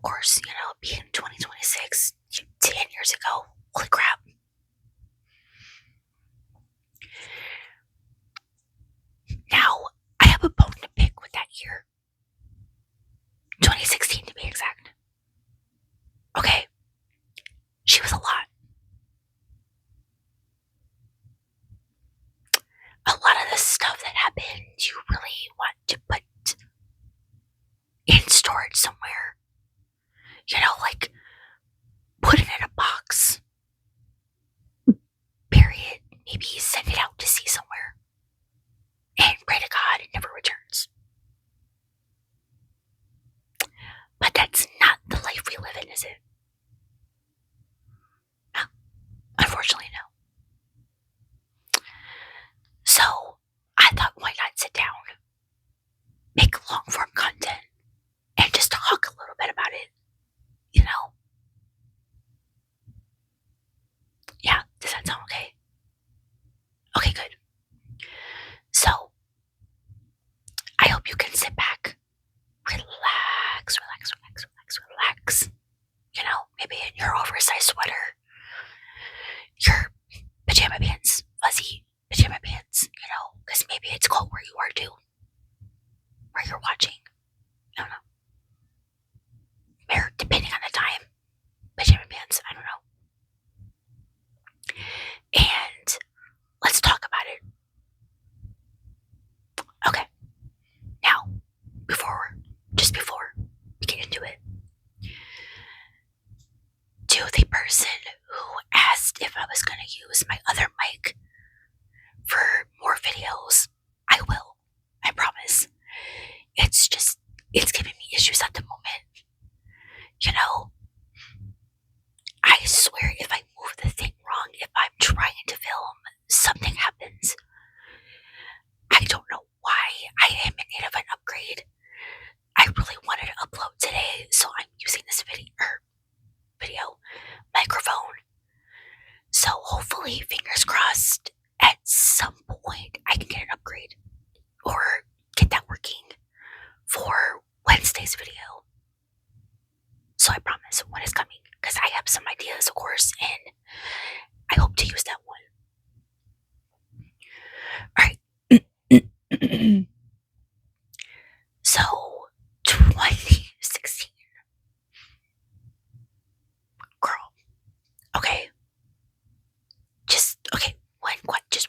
course, being 2026, 10 years ago, holy crap. Now, I have a bone to pick with that year. 2016 to be exact. Okay, she was a lot. A lot of the stuff that happened, you really want to put in storage somewhere. Like put it in a box. Bury it. Maybe send it out to sea somewhere. And pray to God it never returns. But that's not the life we live in, is it? No. Unfortunately, no. So, I thought, why not sit down, make long form content, and just talk a little bit about it, Yeah, does that sound okay? Okay, good. So, I hope you can sit back, relax. Maybe in your oversized sweater, your pajama pants, fuzzy pajama pants, because maybe it's cold where you are too, where you're watching. I don't know. Or depending on the time, pajama pants, I don't know. And let's talk about it. Okay. Now, just before we get into it, to the person who asked if I was going to use my other mic for more videos, I will. I promise. It's giving me issues at the moment. I swear if I move the thing wrong, if I'm trying to film, something happens. I don't know why. I am in need of an upgrade. I really wanted to upload today, so I'm using this video microphone. So hopefully, fingers crossed, at some point I can get an upgrade or get that working for Wednesday's video. So I promise one is coming, because I have some ideas, of course, and I hope to use that one. Alright. So, 2016. Girl. Okay. Just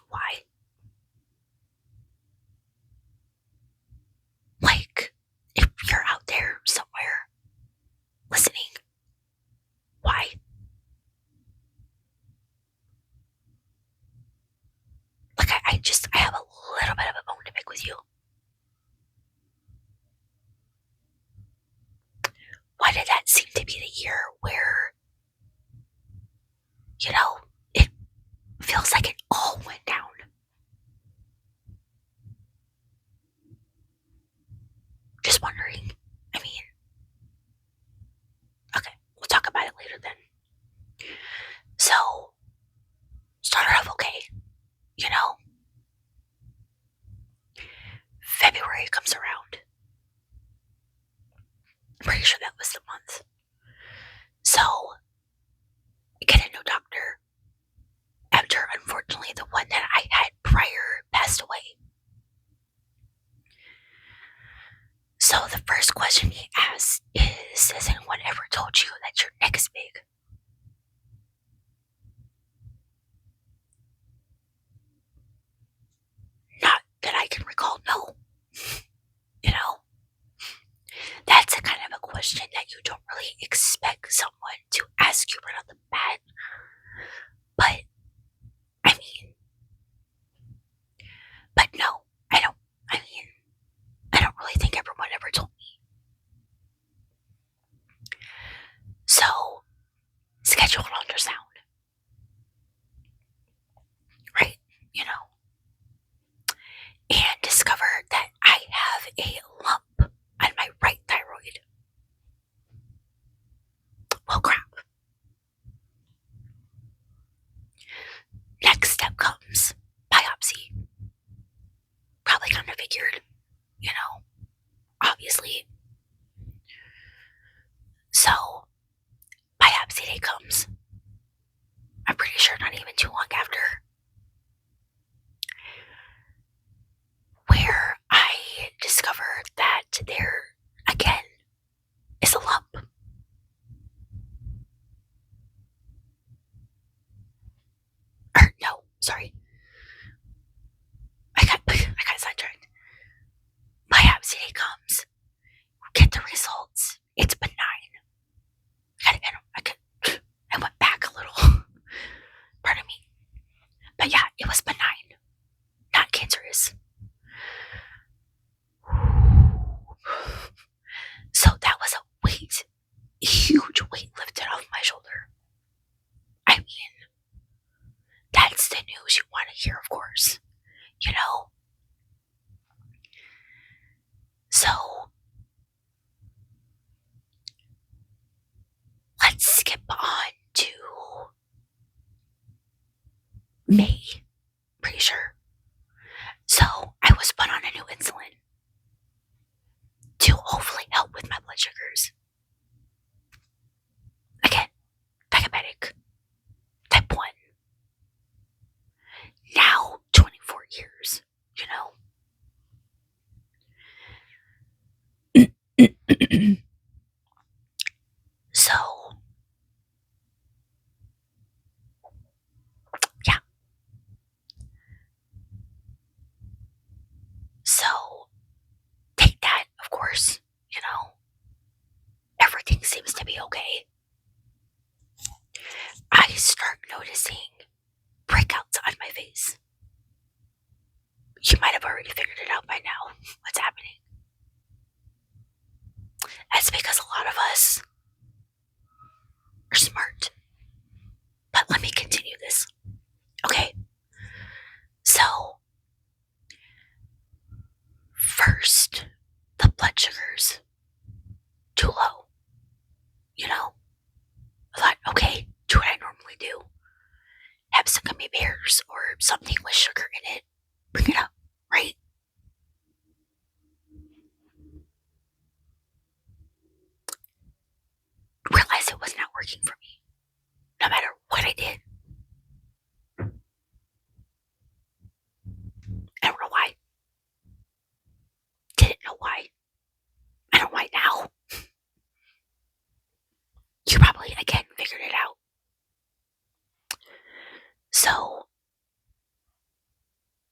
why? Like, if you're out there somewhere listening, why? Like, I have a little bit of a bone to pick with you. Why did that seem to be the year where, it feels like it all went down? Just wondering. I mean, okay, we'll talk about it later then. So, started off okay, February comes around. I'm pretty sure that was the month. So, I get a new doctor after, unfortunately, the one that I had prior passed away. So the first question he asks is, has anyone ever told you that your neck is big? Not that I can recall, no. That's a kind of a question that you don't really expect someone to ask you right off the bat. But, no, I don't really think everyone ever told me. So, scheduled ultrasound. Right? And discovered that I have a lump on my right thyroid. Well, crap. Next step comes biopsy. Probably kind of figured, obviously. So, that there, again, is a lump. Or, no, sorry. I got sidetracked. Biopsy day comes. Get the results. It's benign. I went back a little. Pardon me. But yeah, it was benign, not cancerous. So that was a huge weight lifted off my shoulder. I mean, that's the news you want to hear, of course. You know? So, let's skip on to May. Pretty sure. So, I was put on a new insulin to hopefully help with my blood sugars. Again, diabetic. Type 1. Now, 24 years, So, yeah. So, take that, of course, everything seems to be okay. I start noticing breakouts on my face. You might have already figured it out by now what's happening. That's because a lot of us are smart. But let me continue this. Okay. So, first, the blood sugars too low. I thought, okay, do what I normally do. Have some gummy bears or something with sugar in it. Bring it up, right? Realized it was not working for me. No matter what I did. I don't know why. Didn't know why. I don't know why now. You probably, again, figured it out. So,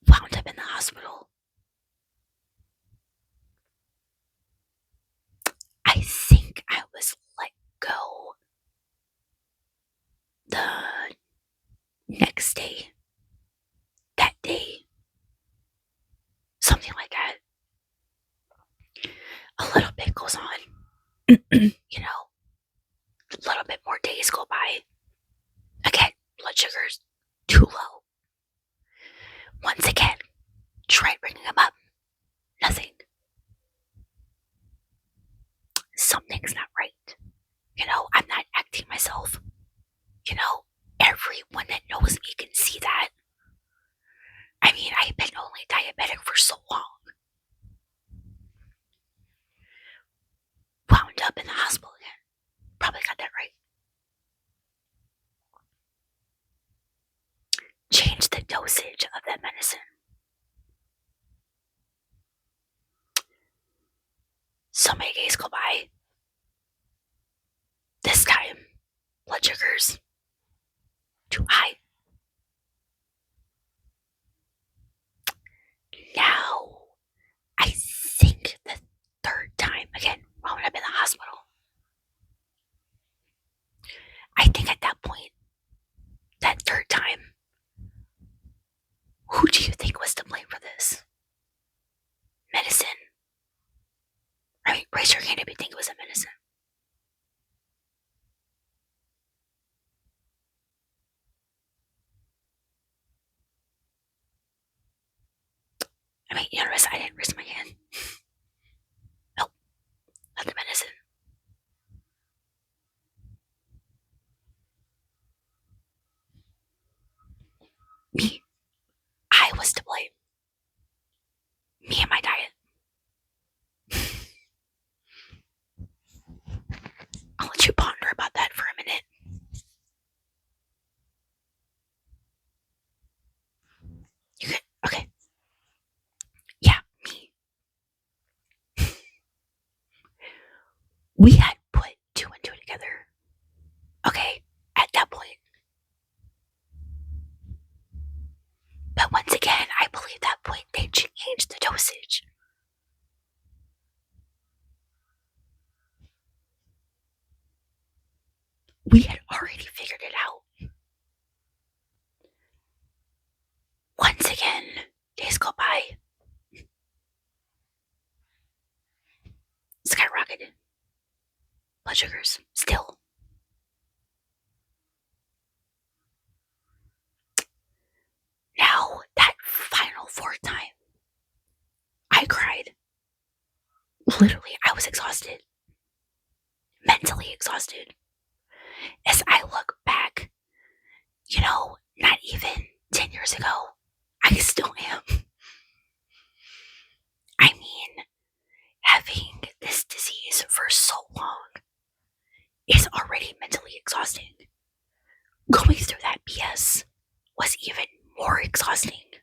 wound up in the hospital. I think I was let go the next day. That day. Something like that. A little bit goes on. A little bit more days go by. Again, blood sugars too low. Once again, tried bringing them up. Nothing. Something's not right. I'm not acting myself. Everyone that knows me can see that. I mean, I've been only diabetic for so long. Wound up in the hospital again. Probably got that right. Changed the dosage of that medicine. So many days go by. This time, blood sugars too high. Now, I think the third time, again, wound up in the hospital. I think at that point, that third time, who do you think was to blame for this? Medicine. I mean, raise your hand if you think it was a medicine. I mean, you notice I didn't raise my hand. Nope, not the medicine. Me. I was to blame. Me and my diet. I'll let you ponder about that for a minute. You good? Okay. Yeah, me. We had put two and two together. Okay, at that point. But once again, I believe that point they changed the dosage. We had already figured it out. Once again, days go by. Skyrocketed. Blood sugars, still. Now, that final fourth time, I cried. Literally, I was exhausted. Mentally exhausted. As I look back, not even 10 years ago, I still am. I mean, having this disease for so long is already mentally exhausting. Going through that BS was even more exhausting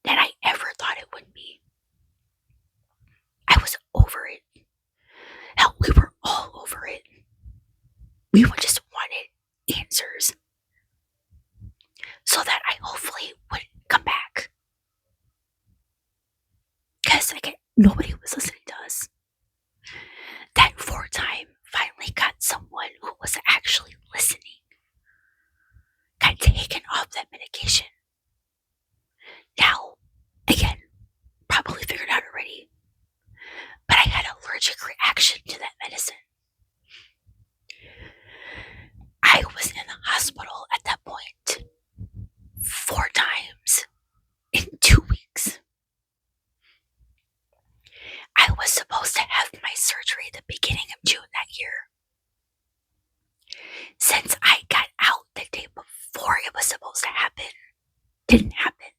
than I ever thought it would be. I was over it. Hell, we were all over it. We just wanted answers so that I hopefully wouldn't come back. Because nobody was listening to us. That fourth time finally got someone who was actually listening. Got taken off that medication. Now, again, probably figured out already, but I had an allergic reaction to that medicine. I was in the hospital at that point 4 times in 2 weeks. I was supposed to have my surgery the beginning of June that year. Since I got out the day before it was supposed to happen, didn't happen.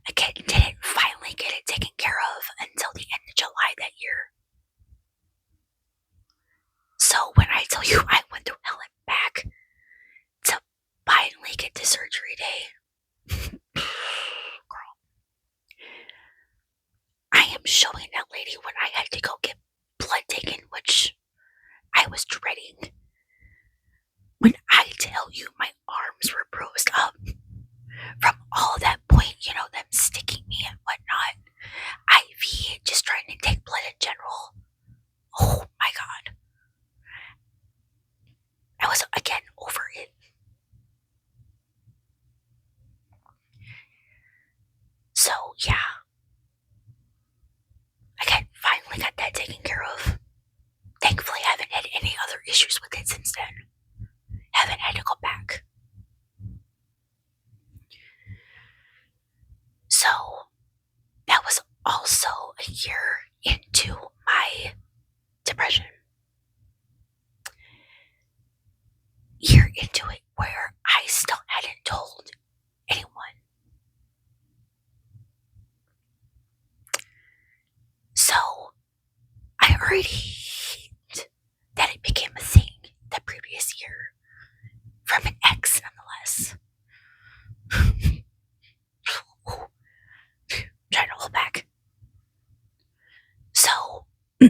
Again, didn't finally get it taken care of until the end of July that year. So when I tell you I went through hell and back to finally get to surgery day, girl, I am showing that lady when I had to go get blood taken, which I was dreading. When I tell you my arms were bruised up from all that point, them sticking me and whatnot, IV, just trying to take blood in general. Oh my God. I was again over it. So yeah. Again, finally got that taken care of. Thankfully, I haven't had any other issues with it since then. Haven't had to go back. So that was also a year into my depression. Year into it where I still hadn't told anyone. So I already hate that it became a thing the previous year from an ex, nonetheless. Trying to hold back. So, yeah,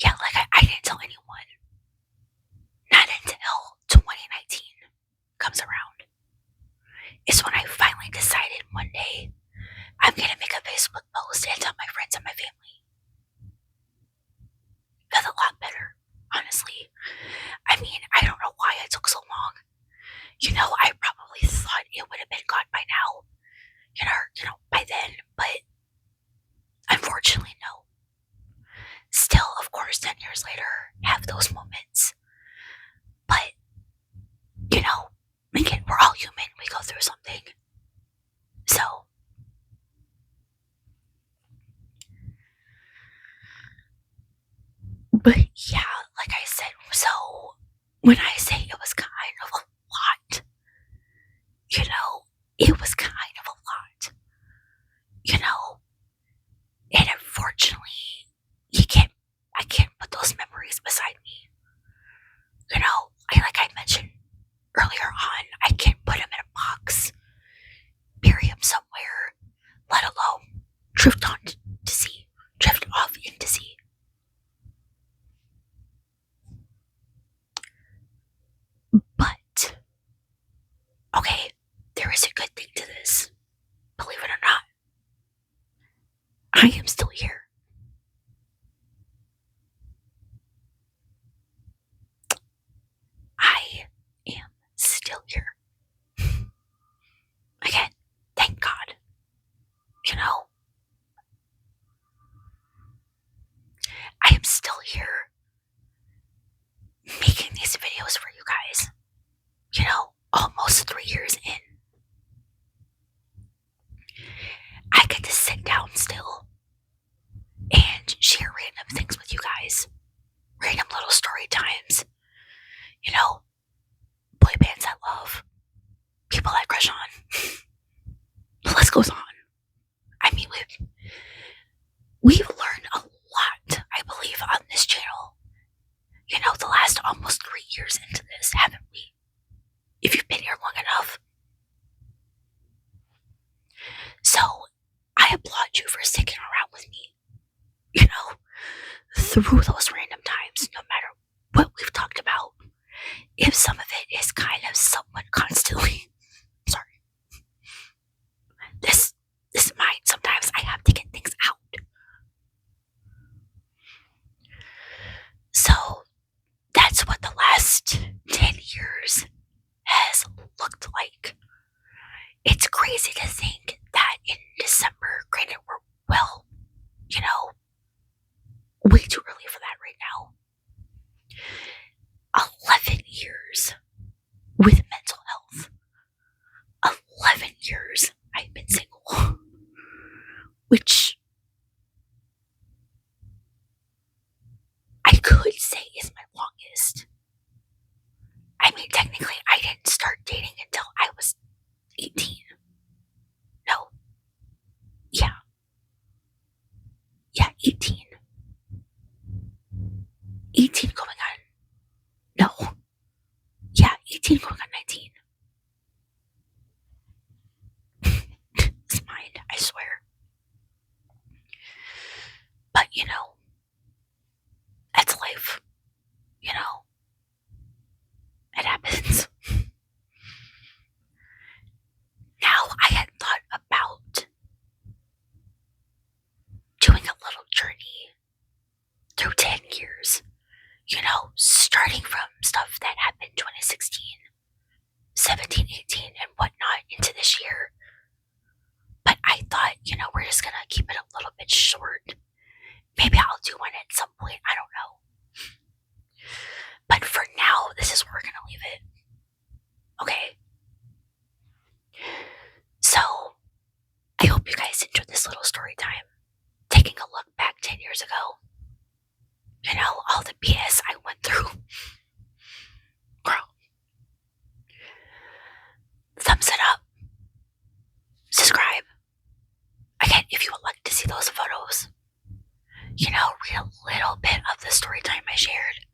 I didn't tell anyone. Not until 2019 comes around. Is when I finally decided one day I'm gonna make a Facebook post and tell my friends and my family. Felt a lot better, honestly. I mean, I don't know why it took so long. I probably thought it would have been gone by now. By then, but unfortunately, no. Still, of course, 10 years later, have those moments. But, again, we're all human. We go through something. So, but yeah, like I said, so when I say it was kind of a lot, it was kind of a lot. And unfortunately, I can't put those memories beside me. Like I mentioned earlier on, I can't put them in a box, bury them somewhere, let alone drift on to sea. I am still here. I am still here. Again, thank God. You know, I am still here making these videos for you guys. You know, almost 3 years in. I get to sit down still and share random things with you guys. Random little story times. You know, boy bands I love. People I crush on. The list goes on. I mean, we've learned a lot, I believe, on this channel. You know, the last almost 3 years into this, haven't we? If you've been here long enough. So, I applaud you for sticking around with me. You know, through those random times, no matter what we've talked about. If some of it is kind of somewhat constantly, sorry, this might, sometimes I have to get things out. So that's what the last 10 years has looked like. It's crazy to think that in December, granted we're, well, you know, way too early for that right now. 11 years with mental health. 11 years I've been single. Which I could say is my longest. I mean, technically, I didn't start dating until I was 18. No. Yeah. Yeah, 18. 18 going on. No. Yeah, 18 going on 19. It's mine, I swear. But, you know, that's life. You know, it happens. Now, I had thought about doing a little journey through 10 years. You know, starting from stuff that happened 2016, 17, 18, and whatnot into this year. But I thought, you know, we're just gonna keep it a little bit short. Maybe I'll do one at some point, I don't know. But for now, this is where we're gonna leave it. Okay? So, I hope you guys enjoyed this little story time. Taking a look back 10 years ago. You know, all the BS I went through. Girl. Thumbs it up. Subscribe. Again, if you would like to see those photos, you know, read a little bit of the story time I shared.